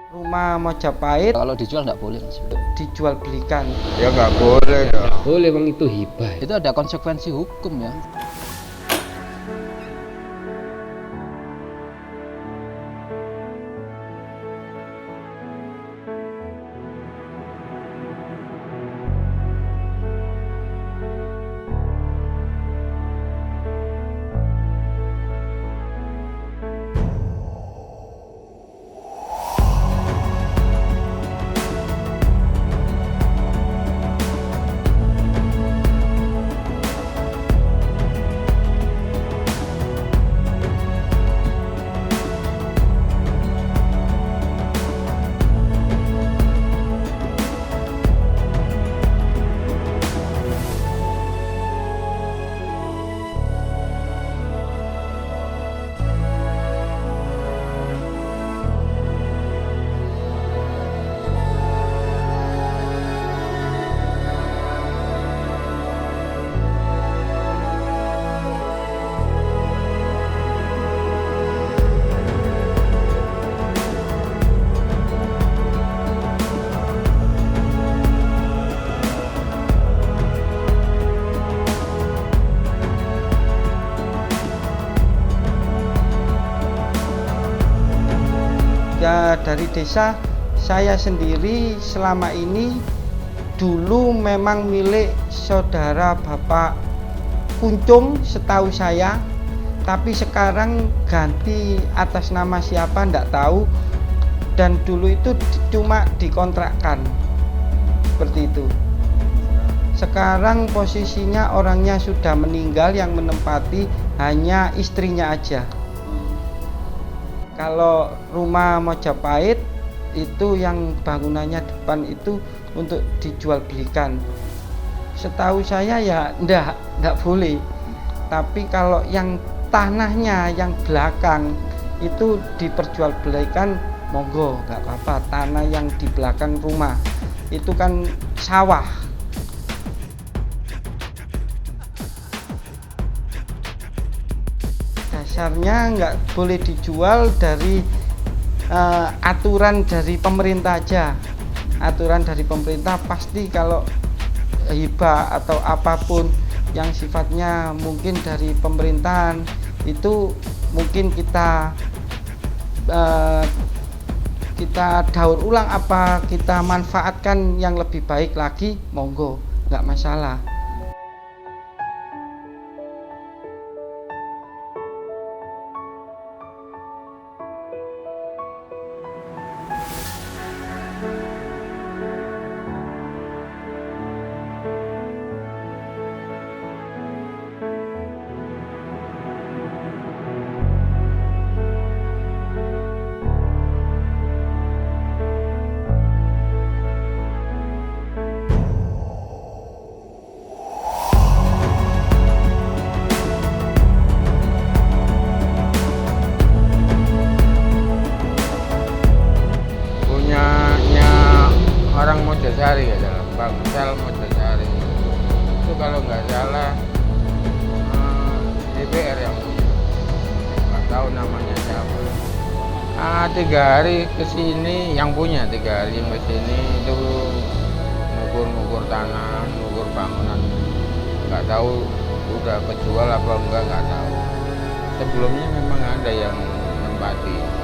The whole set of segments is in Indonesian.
Rumah Majapahit Kalau dijual nggak boleh, Mas. dijual belikan. Ya nggak boleh dong. Boleh bang, itu hibah. Itu ada konsekuensi hukum ya. Ya dari desa saya sendiri selama ini dulu memang milik saudara Bapak Kuncung setahu saya, tapi sekarang ganti atas nama siapa ndak tahu, dan dulu itu cuma dikontrakkan seperti itu. Sekarang posisinya orangnya sudah meninggal, yang menempati hanya istrinya aja. Kalau rumah Majapahit itu yang bangunannya depan itu untuk dijual belikan. Setahu saya ya enggak boleh. Tapi kalau yang tanahnya yang belakang itu diperjualbelikan, monggo, nggak apa-apa. Tanah yang di belakang rumah itu kan sawah. Dasarnya nggak boleh dijual dari aturan dari pemerintah aja. Aturan dari pemerintah pasti kalau hibah atau apapun yang sifatnya mungkin dari pemerintahan itu mungkin kita daur ulang apa kita manfaatkan yang lebih baik lagi, monggo, nggak masalah. Punyanya orang Mojosari ya, dalam Bangsal Mojosari. Itu kalau nggak salah DPR yang punya. Nggak tahu namanya siapa. 3 hari kesini yang punya, 3 hari yang kesini itu ngukur tanah, ngukur bangunan. Nggak tahu udah kejual apa nggak tahu. Sebelumnya memang ada yang menempati.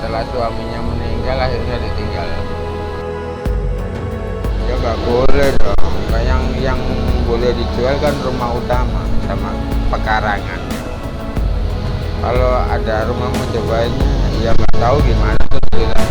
Setelah suaminya meninggal akhirnya ditinggal. Ya nggak boleh dong. Yang boleh dijual kan rumah utama sama pekarangan. Kalau ada rumah Majapahitnya ya nggak tahu gimana tuh ceritanya.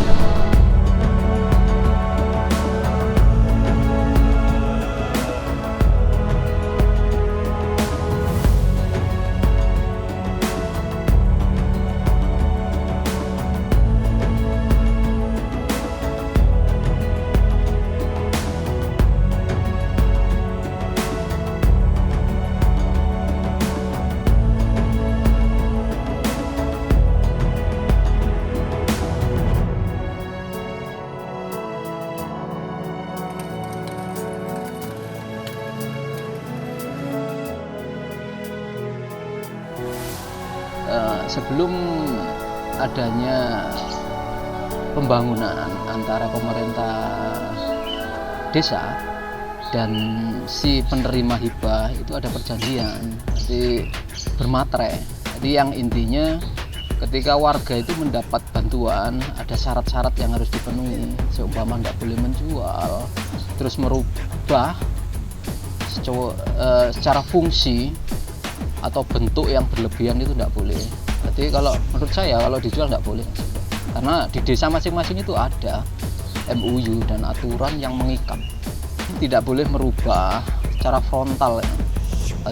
Sebelum adanya pembangunan antara pemerintah desa dan si penerima hibah itu ada perjanjian, jadi bermatre. Jadi yang intinya ketika warga itu mendapat bantuan ada syarat-syarat yang harus dipenuhi, seumpama tidak boleh menjual, terus merubah secara fungsi atau bentuk yang berlebihan itu tidak boleh. Jadi kalau menurut saya kalau dijual tidak boleh, karena di desa masing-masing itu ada MUU dan aturan yang mengikat. Tidak boleh merubah secara frontal ya.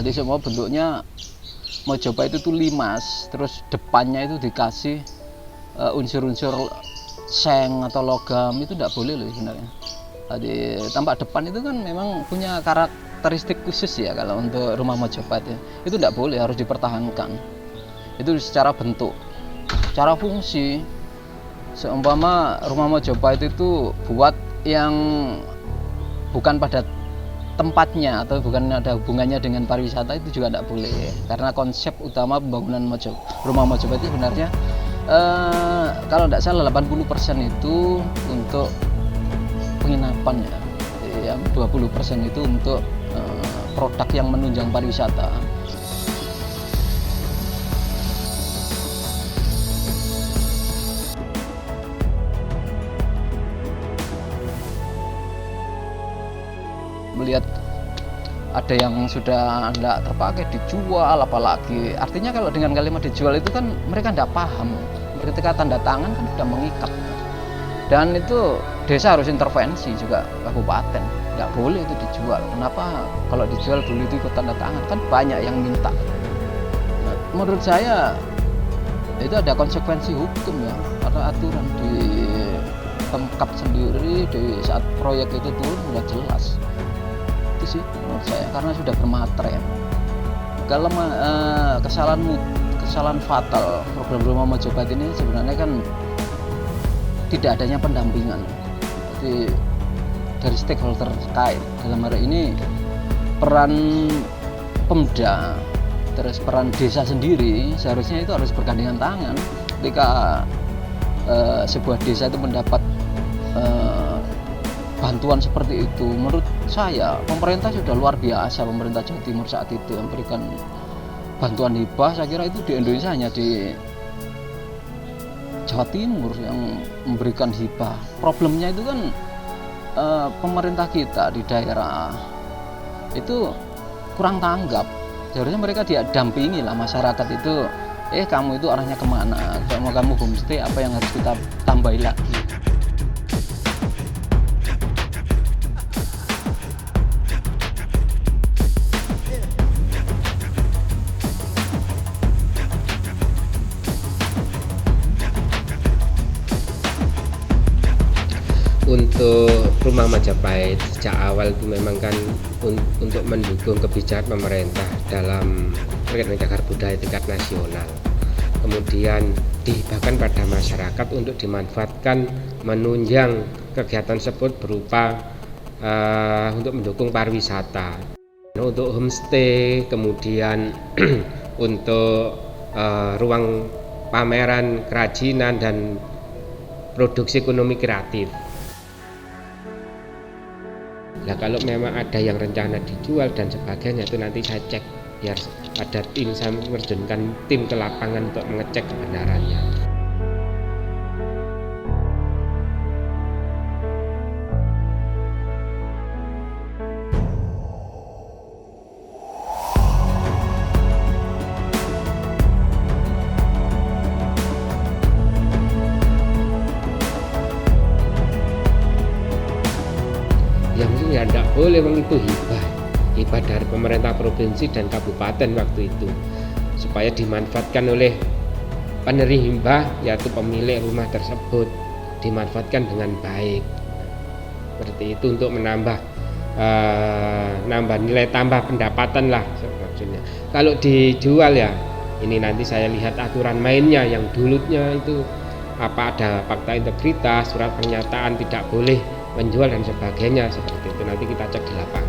Jadi semua bentuknya Mojopahit itu limas, terus depannya itu dikasih unsur-unsur seng atau logam, itu tidak boleh loh sebenarnya. Jadi tampak depan itu kan memang punya karakteristik khusus ya kalau untuk rumah Mojopahit ya. Itu tidak boleh, harus dipertahankan. Itu secara bentuk, secara fungsi. Seumpama rumah Mojopahit itu buat yang bukan pada tempatnya atau bukan ada hubungannya dengan pariwisata, itu juga tidak boleh, karena konsep utama pembangunan rumah Mojopahit itu sebenarnya kalau tidak salah 80% itu untuk penginapan ya, yang 20% itu untuk produk yang menunjang pariwisata. Melihat ada yang sudah tidak terpakai dijual, apalagi artinya kalau dengan kalimat dijual itu kan mereka tidak paham. Ketika tanda tangan kan sudah mengikat, dan itu desa harus intervensi juga, kabupaten nggak boleh itu dijual. Kenapa kalau dijual dulu itu ikut tanda tangan, kan banyak yang minta. Nah, menurut saya itu ada konsekuensi hukum ya, karena aturan di Pemkab sendiri di saat proyek itu turun sudah jelas. Itu sih menurut saya, karena sudah bermatre. Kalau kesalahan fatal program rumah Mojopahit ini sebenarnya kan tidak adanya pendampingan. Jadi dari stakeholder terkait, dalam hari ini peran Pemda, terus peran desa sendiri seharusnya itu harus bergandengan tangan. Ketika sebuah desa itu mendapat bantuan seperti itu, menurut saya pemerintah sudah luar biasa. Pemerintah Jawa Timur saat itu yang memberikan bantuan hibah, saya kira itu di Indonesia hanya di Jawa Timur yang memberikan hibah. Problemnya itu kan pemerintah kita di daerah itu kurang tanggap. Seharusnya mereka didampingi lah masyarakat itu, kamu itu arahnya kemana, kalau mau kamu homestay apa yang harus kita tambahi lagi. Untuk rumah Majapahit sejak awal itu memang kan untuk mendukung kebijakan pemerintah dalam terkait cagar budaya tingkat nasional, kemudian dihibahkan pada masyarakat untuk dimanfaatkan menunjang kegiatan tersebut berupa untuk mendukung pariwisata, untuk homestay, kemudian untuk ruang pameran kerajinan dan produksi ekonomi kreatif. Nah, kalau memang ada yang rencana dijual dan sebagainya, itu nanti saya cek, biar ada tim, saya menerjunkan tim ke lapangan untuk mengecek kebenarannya. Yang mungkin ya tidak boleh, memang itu hibah dari pemerintah provinsi dan kabupaten waktu itu, supaya dimanfaatkan oleh penerima hibah, yaitu pemilik rumah tersebut, dimanfaatkan dengan baik seperti itu untuk menambah nilai tambah pendapatan lah maksudnya. Kalau dijual ya ini nanti saya lihat aturan mainnya, yang dulunya itu apa ada fakta integritas, surat pernyataan tidak boleh menjual dan sebagainya, seperti itu nanti kita cek di lapangan.